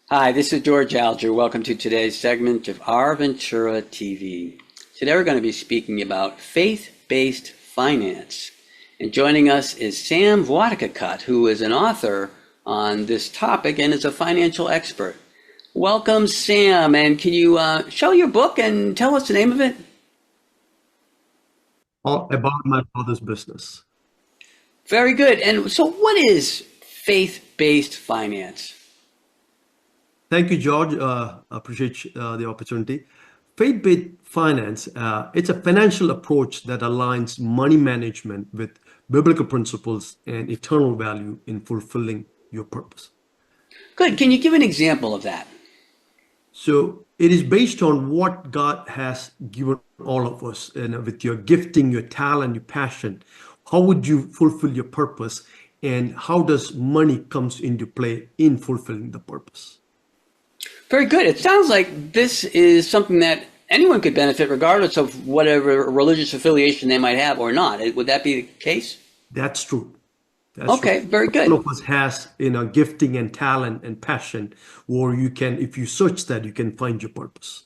Hi, this is George Alger. Welcome to today's segment of Our Ventura TV. Today we're going to be speaking about faith-based finance. And joining us is Sam Vadakekut, who is an author on this topic and is a financial expert. Welcome, Sam. And can you show your book and tell us the name of it? All about my father's business. Very good. And so what is faith-based finance? Thank you, George. Appreciate the opportunity. Faith-based finance, it's a financial approach that aligns money management with biblical principles and eternal value in fulfilling your purpose. Good. Can you give an example of that? So it is based on what God has given all of us, and with your gifting, your talent, your passion. How would you fulfill your purpose, and how does money comes into play in fulfilling the purpose? Very good. It sounds like this is something that anyone could benefit regardless of whatever religious affiliation they might have or not. Would that be the case? That's true. That's true. Okay, very All good. of us has, gifting and talent and passion, or you can, if you search that, you can find your purpose.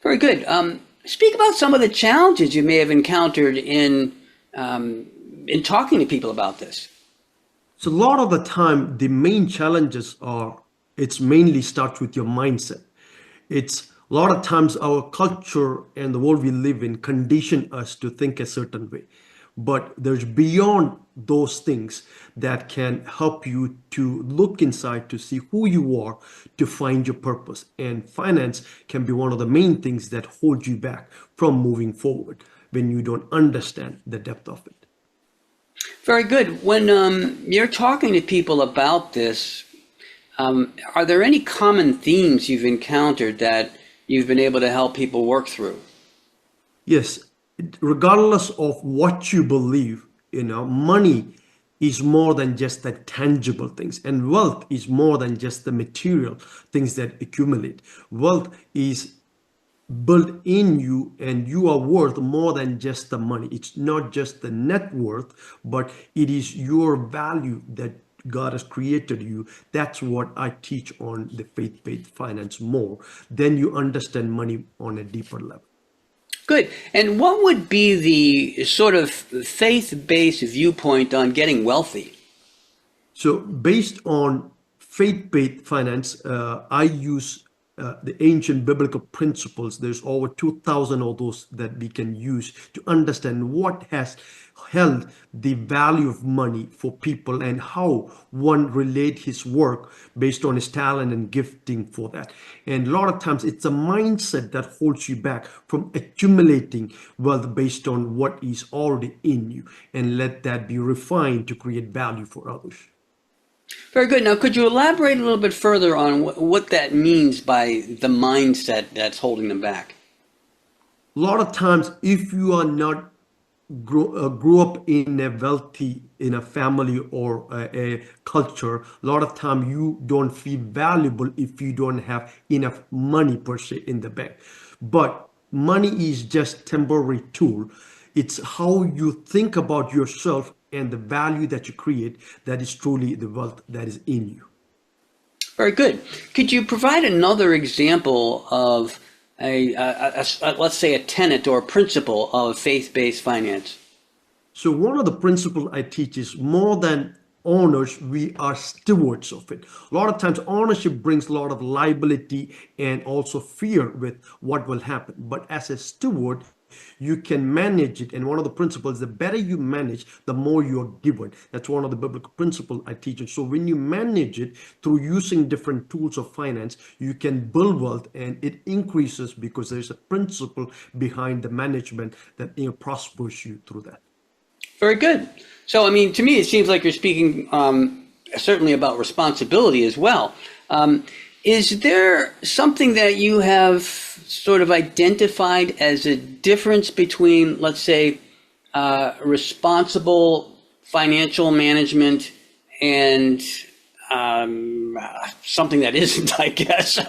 Very good. Speak about some of the challenges you may have encountered in talking to people about this. So a lot of the time, the main challenges are, it's mainly starts with your mindset. It's a lot of times our culture and the world we live in condition us to think a certain way. But there's beyond those things that can help you to look inside to see who you are, to find your purpose. And finance can be one of the main things that hold you back from moving forward when you don't understand the depth of it. Very good. When you're talking to people about this, are there any common themes you've encountered that you've been able to help people work through? Yes, regardless of what you believe, money is more than just the tangible things, and wealth is more than just the material things that accumulate. Wealth is built in you, and you are worth more than just the money. It's not just the net worth, but it is your value that God has created you. That's what I teach on the faith-based finance more. Then you understand money on a deeper level. Good. And what would be the sort of faith-based viewpoint on getting wealthy? So based on faith-based finance, I use the ancient biblical principles. There's over 2,000 of those that we can use to understand what has held the value of money for people and how one relate his work based on his talent and gifting for that. And a lot of times it's a mindset that holds you back from accumulating wealth based on what is already in you, and let that be refined to create value for others. Very good. Now, could you elaborate a little bit further on what that means by the mindset that's holding them back? A lot of times, if you are not grew up in a wealthy, in a family or a culture, a lot of time you don't feel valuable if you don't have enough money per se in the bank. But money is just temporary tool. It's how you think about yourself and the value that you create that is truly the wealth that is in you. Very good. Could you provide another example of let's say a tenet or a principle of faith-based finance? So one of the principles I teach is more than owners, we are stewards of it. A lot of times ownership brings a lot of liability and also fear with what will happen. But as a steward, you can manage it. And one of the principles, the better you manage, the more you're given. That's one of the biblical principles I teach. And so when you manage it through using different tools of finance, you can build wealth, and it increases because there's a principle behind the management that prospers you through that. Very good. So, I mean, to me, it seems like you're speaking certainly about responsibility as well. Is there something that you have sort of identified as a difference between, let's say, responsible financial management and something that isn't, I guess?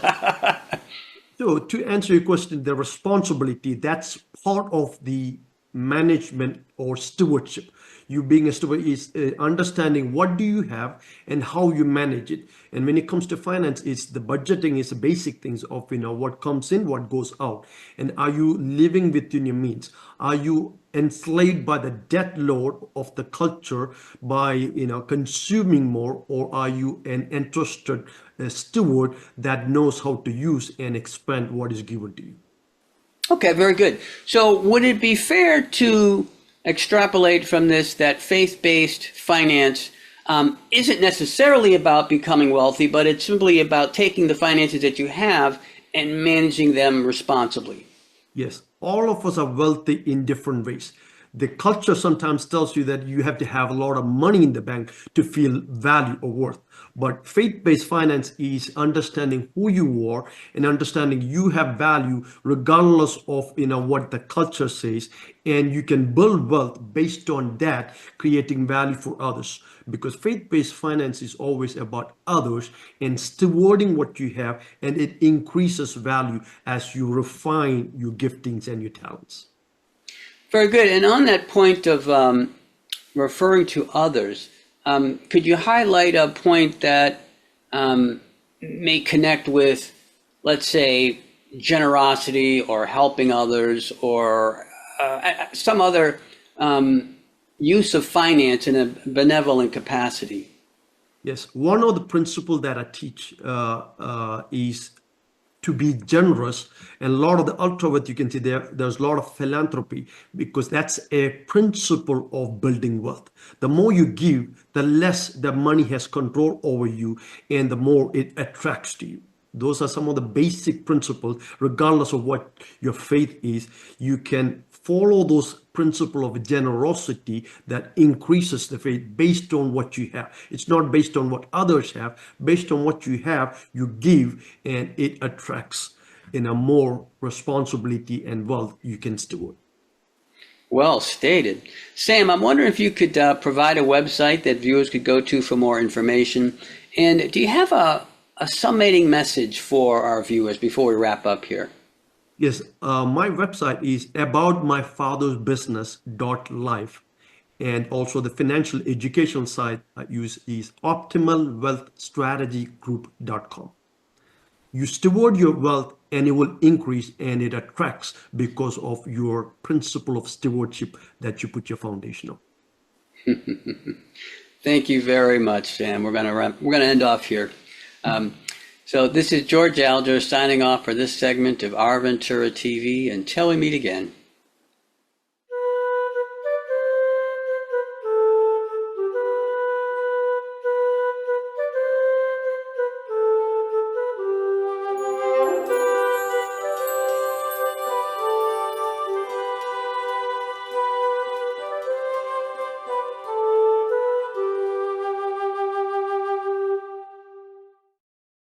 So to answer your question, the responsibility, that's part of the management or stewardship. You being a steward is understanding what do you have and how you manage it. And when it comes to finance, it's the budgeting is the basic things of what comes in, what goes out, and are you living within your means? Are you enslaved by the debt load of the culture by consuming more, or are you an entrusted steward that knows how to use and expand what is given to you? Okay, very good. So would it be fair to extrapolate from this that faith-based finance isn't necessarily about becoming wealthy, but it's simply about taking the finances that you have and managing them responsibly? Yes, all of us are wealthy in different ways. The culture sometimes tells you that you have to have a lot of money in the bank to feel value or worth. But faith-based finance is understanding who you are and understanding you have value regardless of what the culture says, and you can build wealth based on that, creating value for others. Because faith-based finance is always about others and stewarding what you have, and it increases value as you refine your giftings and your talents. Very good. And on that point of referring to others, could you highlight a point that may connect with, let's say, generosity or helping others, or some other use of finance in a benevolent capacity? Yes, one of the principles that I teach is to be generous, and a lot of the ultra wealth you can see there's a lot of philanthropy, because that's a principle of building wealth. The more you give, the less the money has control over you, and the more it attracts to you. Those are some of the basic principles. Regardless of what your faith is, you can follow those principle of generosity that increases the faith based on what you have. It's not based on what others have. Based on what you have, you give, and it attracts in a more responsibility and wealth you can steward. Well stated. Sam, I'm wondering if you could provide a website that viewers could go to for more information. And do you have a summating message for our viewers before we wrap up here? Yes, my website is aboutmyfathersbusiness.life, and also the financial education site I use is optimalwealthstrategygroup.com. You steward your wealth and it will increase, and it attracts because of your principle of stewardship that you put your foundation on. Thank you very much, Sam. We're going to end off here. So this is George Alger signing off for this segment of Our Ventura TV. Until we meet again.